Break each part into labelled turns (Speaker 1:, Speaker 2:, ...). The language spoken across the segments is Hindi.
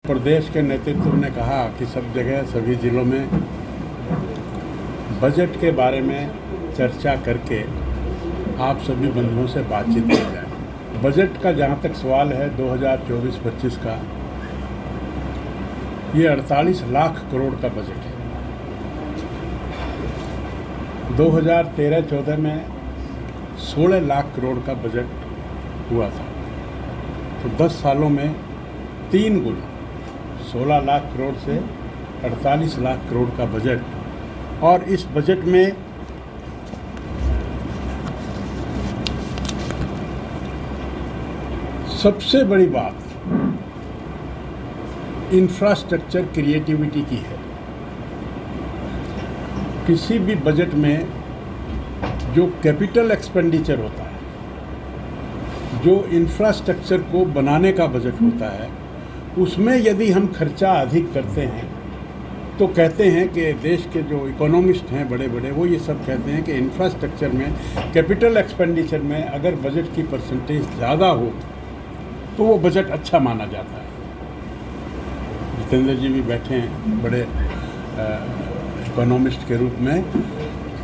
Speaker 1: प्रदेश के नेतृत्व ने कहा कि सब जगह सभी ज़िलों में बजट के बारे में चर्चा करके आप सभी बंधुओं से बातचीत की जाए। बजट का जहाँ तक सवाल है 2024-25 का, ये 48 लाख करोड़ का बजट है। 2013-14 में 16 लाख करोड़ का बजट हुआ था। तो 10 सालों में 3 गुना, 16 लाख करोड़ से 48 लाख करोड़ का बजट। और इस बजट में सबसे बड़ी बात इंफ्रास्ट्रक्चर क्रिएटिविटी की है। किसी भी बजट में जो कैपिटल एक्सपेंडिचर होता है, जो इंफ्रास्ट्रक्चर को बनाने का बजट होता है, उसमें यदि हम खर्चा अधिक करते हैं तो कहते हैं कि देश के जो इकोनॉमिस्ट हैं बड़े बड़े, वो ये सब कहते हैं कि इंफ्रास्ट्रक्चर में, कैपिटल एक्सपेंडिचर में अगर बजट की परसेंटेज ज़्यादा हो तो वो बजट अच्छा माना जाता है। जितेंद्र जी भी बैठे हैं बड़े इकोनॉमिस्ट के रूप में।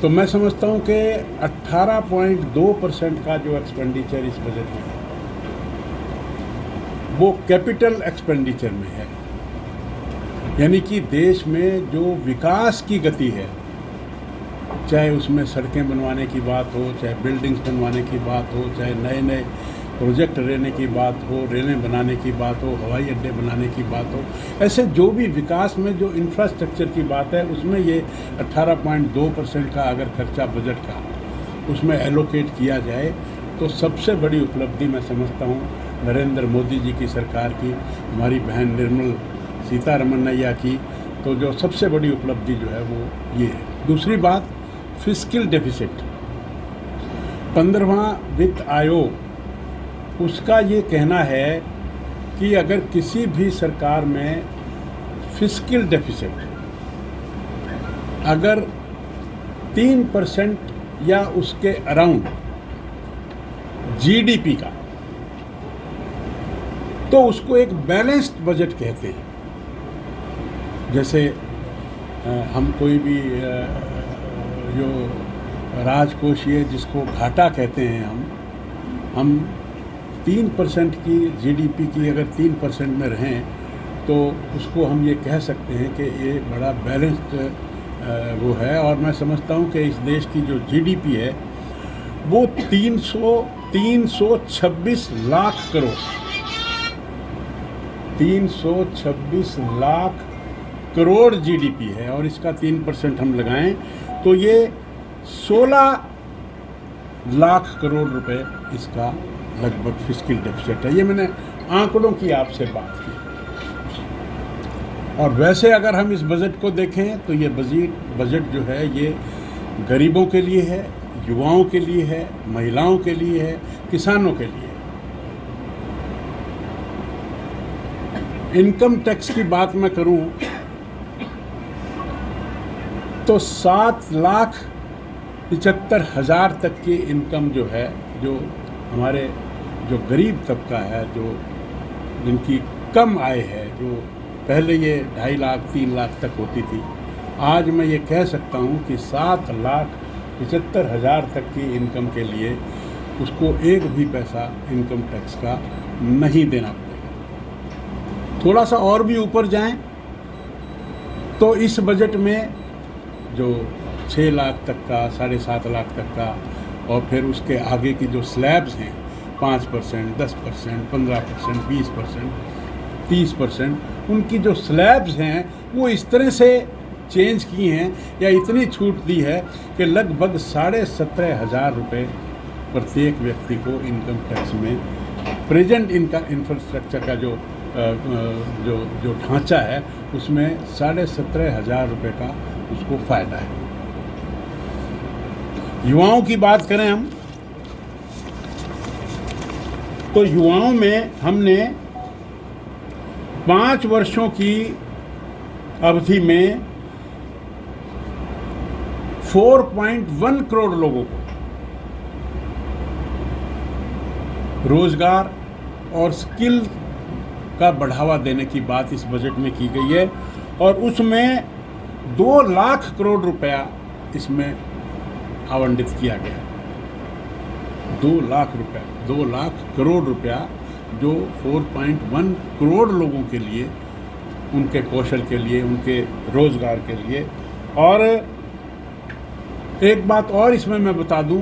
Speaker 1: तो मैं समझता हूँ कि 18.2% का जो एक्सपेंडिचर इस बजट में है वो कैपिटल एक्सपेंडिचर में है। यानी कि देश में जो विकास की गति है, चाहे उसमें सड़कें बनवाने की बात हो, चाहे बिल्डिंग्स बनवाने की बात हो, चाहे नए नए प्रोजेक्ट लेने की बात हो, रेलें बनाने की बात हो, हवाई अड्डे बनाने की बात हो, ऐसे जो भी विकास में जो इंफ्रास्ट्रक्चर की बात है, उसमें ये 18.2% का अगर खर्चा बजट का उसमें एलोकेट किया जाए तो सबसे बड़ी उपलब्धि मैं समझता हूँ नरेंद्र मोदी जी की सरकार की, हमारी बहन निर्मला सीतारमणैया की। तो जो सबसे बड़ी उपलब्धि जो है वो ये है। दूसरी बात, फिस्कल डेफिसिट, 15वां वित्त आयोग, उसका ये कहना है कि अगर किसी भी सरकार में फिस्कल डेफिसिट अगर 3% या उसके अराउंड जीडीपी का, तो उसको एक बैलेंस्ड बजट कहते हैं। जैसे हम कोई भी जो राजकोषीय जिसको घाटा कहते हैं, हम 3% की जीडीपी की अगर 3% में रहें तो उसको हम ये कह सकते हैं कि ये बड़ा बैलेंस्ड वो है। और मैं समझता हूँ कि इस देश की जो जीडीपी है वो 326 लाख करोड़, 326 लाख करोड़ जीडीपी है। और इसका 3% हम लगाएं तो ये 16 लाख करोड़ रुपए इसका लगभग फिस्कल डेफिसिट है। ये मैंने आंकड़ों की आपसे बात की। और वैसे अगर हम इस बजट को देखें तो ये बजट जो है ये गरीबों के लिए है, युवाओं के लिए है, महिलाओं के लिए है, किसानों के लिए है। इनकम टैक्स की बात मैं करूं तो 7,75,000 तक की इनकम जो है, जो हमारे जो गरीब तबका है, जो जिनकी कम आय है, जो पहले ये 2.5 लाख 3 लाख तक होती थी, आज मैं ये कह सकता हूँ कि 7,75,000 तक की इनकम के लिए उसको एक भी पैसा इनकम टैक्स का नहीं देना पड़ेगा। थोड़ा सा और भी ऊपर जाएं तो इस बजट में जो 6 लाख तक का, 7.5 लाख तक का, और फिर उसके आगे की जो स्लैब्स हैं 5%, 10%, 15%, 20%, 30%, उनकी जो स्लैब्स हैं वो इस तरह से चेंज की हैं या इतनी छूट दी है कि लगभग 17,500 रुपये प्रत्येक व्यक्ति को इनकम टैक्स में प्रेजेंट इनका इंफ्रास्ट्रक्चर का जो ढांचा है उसमें 17,500 रुपये का उसको फ़ायदा है। युवाओं की बात करें हम तो युवाओं में हमने 5 वर्षों की अवधि में 4.1 करोड़ लोगों को रोजगार और स्किल का बढ़ावा देने की बात इस बजट में की गई है और उसमें 2 लाख करोड़ रुपया इसमें आवंटित किया गया। 2 लाख रुपया, 2 लाख करोड़ रुपया जो 4.1 करोड़ लोगों के लिए, उनके कौशल के लिए, उनके रोज़गार के लिए। और एक बात और इसमें मैं बता दूं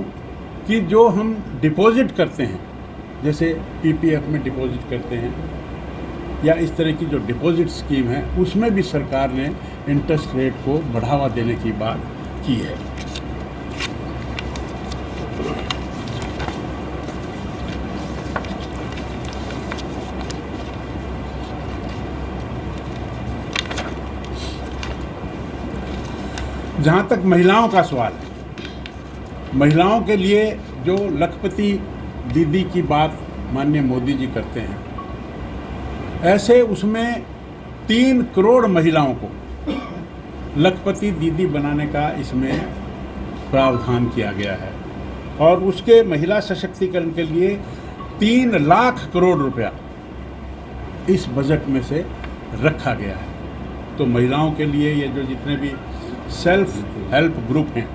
Speaker 1: कि जो हम डिपॉजिट करते हैं, जैसे पीपीएफ में डिपॉजिट करते हैं या इस तरह की जो डिपॉजिट स्कीम है, उसमें भी सरकार ने इंटरेस्ट रेट को बढ़ावा देने की बात की है। जहाँ तक महिलाओं का सवाल है, महिलाओं के लिए जो लखपति दीदी की बात माननीय मोदी जी करते हैं, ऐसे उसमें 3 करोड़ महिलाओं को लखपति दीदी बनाने का इसमें प्रावधान किया गया है और उसके महिला सशक्तिकरण के लिए 3 लाख करोड़ रुपया इस बजट में से रखा गया है। तो महिलाओं के लिए ये जो जितने भी सेल्फ हेल्प ग्रुप हैं,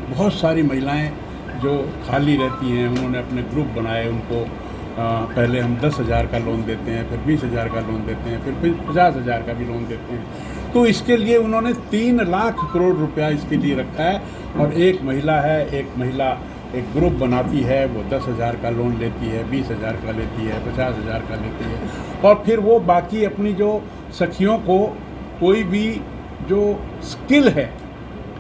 Speaker 1: बहुत सारी महिलाएं जो खाली रहती हैं, उन्होंने अपने ग्रुप बनाए। उनको पहले हम 10,000 का लोन देते हैं, फिर 20,000 का लोन देते हैं, फिर 50,000 का भी लोन देते हैं। तो इसके लिए उन्होंने 3 लाख करोड़ रुपया इसके लिए रखा है। और एक महिला है, एक महिला एक ग्रुप बनाती है, वो 10,000 का लोन लेती है, 20,000 का लेती है, 50,000 का लेती है और फिर वो बाकी अपनी जो सखियों को कोई भी जो स्किल है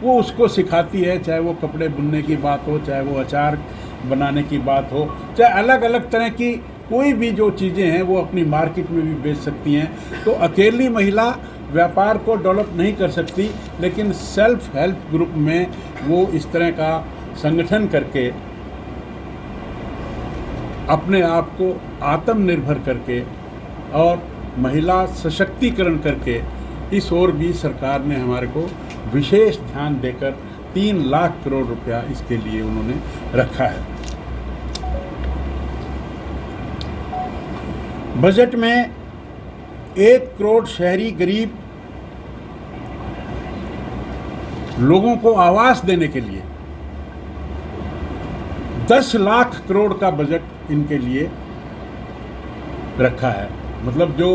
Speaker 1: वो उसको सिखाती है, चाहे वो कपड़े बुनने की बात हो, चाहे वो अचार बनाने की बात हो, चाहे अलग अलग तरह की कोई भी जो चीज़ें हैं वो अपनी मार्केट में भी बेच सकती हैं। तो अकेली महिला व्यापार को डेवलप नहीं कर सकती, लेकिन सेल्फ हेल्प ग्रुप में वो इस तरह का संगठन करके अपने आप को आत्मनिर्भर करके और महिला सशक्तिकरण करके इस ओर भी सरकार ने हमारे को विशेष ध्यान देकर 3 लाख करोड़ रुपया इसके लिए उन्होंने रखा है। बजट में 1 करोड़ शहरी गरीब लोगों को आवास देने के लिए 10 लाख करोड़ का बजट इनके लिए रखा है। मतलब जो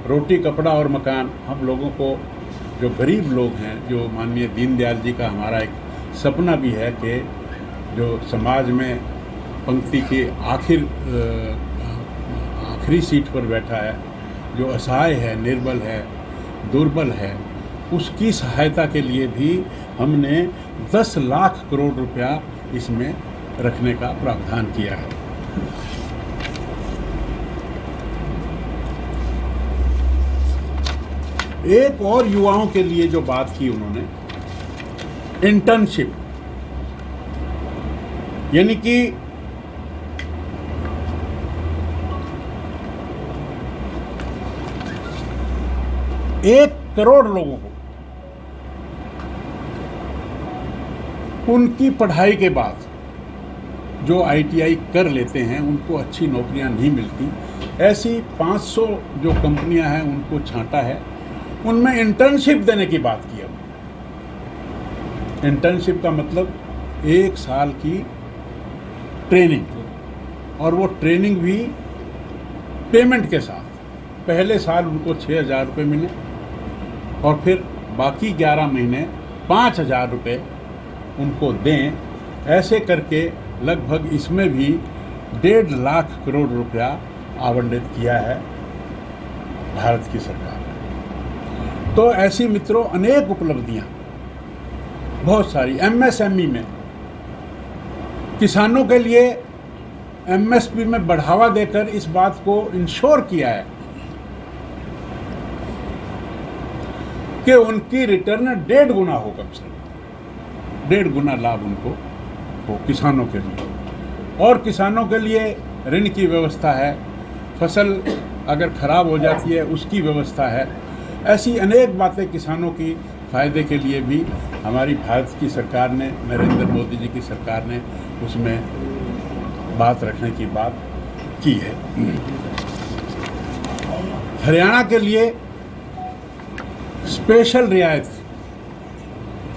Speaker 1: रोटी कपड़ा और मकान हम लोगों को, जो गरीब लोग हैं, जो माननीय दीनदयाल जी का हमारा एक सपना भी है कि जो समाज में पंक्ति के आखिरी सीट पर बैठा है, जो असहाय है, निर्बल है, दुर्बल है, उसकी सहायता के लिए भी हमने 10 लाख करोड़ रुपया इसमें रखने का प्रावधान किया है। एक और युवाओं के लिए जो बात की उन्होंने, इंटर्नशिप, यानी कि 1 करोड़ लोगों को उनकी पढ़ाई के बाद जो ITI कर लेते हैं उनको अच्छी नौकरियां नहीं मिलती, ऐसी 500 जो कंपनियां हैं उनको छांटा है, उनमें इंटर्नशिप देने की बात की है। इंटर्नशिप का मतलब 1 साल की ट्रेनिंग, और वो ट्रेनिंग भी पेमेंट के साथ। पहले साल उनको 6,000 रुपये मिले और फिर बाकी 11 महीने 5,000 रुपये उनको दें। ऐसे करके लगभग इसमें भी 1.5 लाख करोड़ रुपया आवंटित किया है भारत की सरकार ने। तो ऐसी मित्रों अनेक उपलब्धियां, बहुत सारी। MSME में किसानों के लिए MSP में बढ़ावा देकर इस बात को इंश्योर किया है कि उनकी रिटर्न 1.5 गुना हो, कम से कम 1.5 गुना लाभ उनको हो किसानों के लिए। और किसानों के लिए ऋण की व्यवस्था है, फसल अगर खराब हो जाती है उसकी व्यवस्था है। ऐसी अनेक बातें किसानों की फ़ायदे के लिए भी हमारी भारत की सरकार ने, नरेंद्र मोदी जी की सरकार ने उसमें बात रखने की बात की है। हरियाणा के लिए स्पेशल रियायत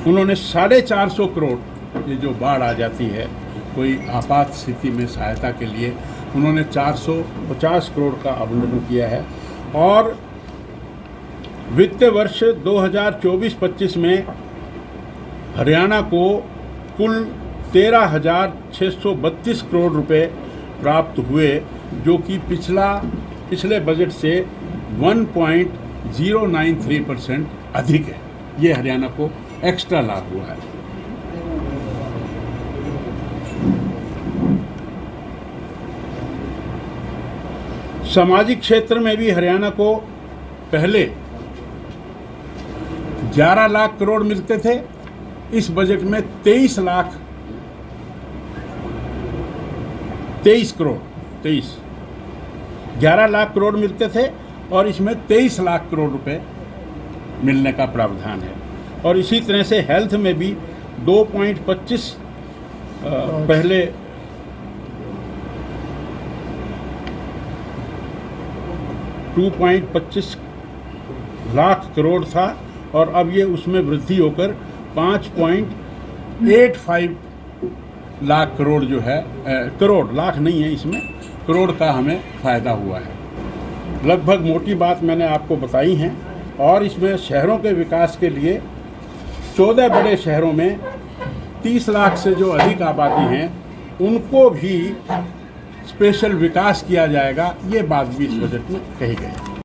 Speaker 1: उन्होंने 450 करोड़, ये जो बाढ़ आ जाती है कोई आपात स्थिति में सहायता के लिए, उन्होंने 450 करोड़ का आवंटन किया है। और वित्तीय वर्ष 2024-25 में हरियाणा को कुल 13,632 करोड़ रुपए प्राप्त हुए, जो कि पिछले बजट से 1.093% अधिक है। ये हरियाणा को एक्स्ट्रा लाभ हुआ है। सामाजिक क्षेत्र में भी हरियाणा को पहले 11 लाख करोड़ मिलते थे, इस बजट में 23 करोड़ 11 लाख करोड़ मिलते थे और इसमें 23 लाख करोड़ रुपए मिलने का प्रावधान है। और इसी तरह से हेल्थ में भी 2.25 पहले 2.25 लाख करोड़ था और अब ये उसमें वृद्धि होकर 5.85 लाख करोड़ जो है, करोड़, लाख नहीं है इसमें, करोड़ का हमें फ़ायदा हुआ है। लगभग मोटी बात मैंने आपको बताई हैं। और इसमें शहरों के विकास के लिए 14 बड़े शहरों में 30 लाख से जो अधिक आबादी हैं उनको भी स्पेशल विकास किया जाएगा, ये बात भी इस बजट में कही गई है।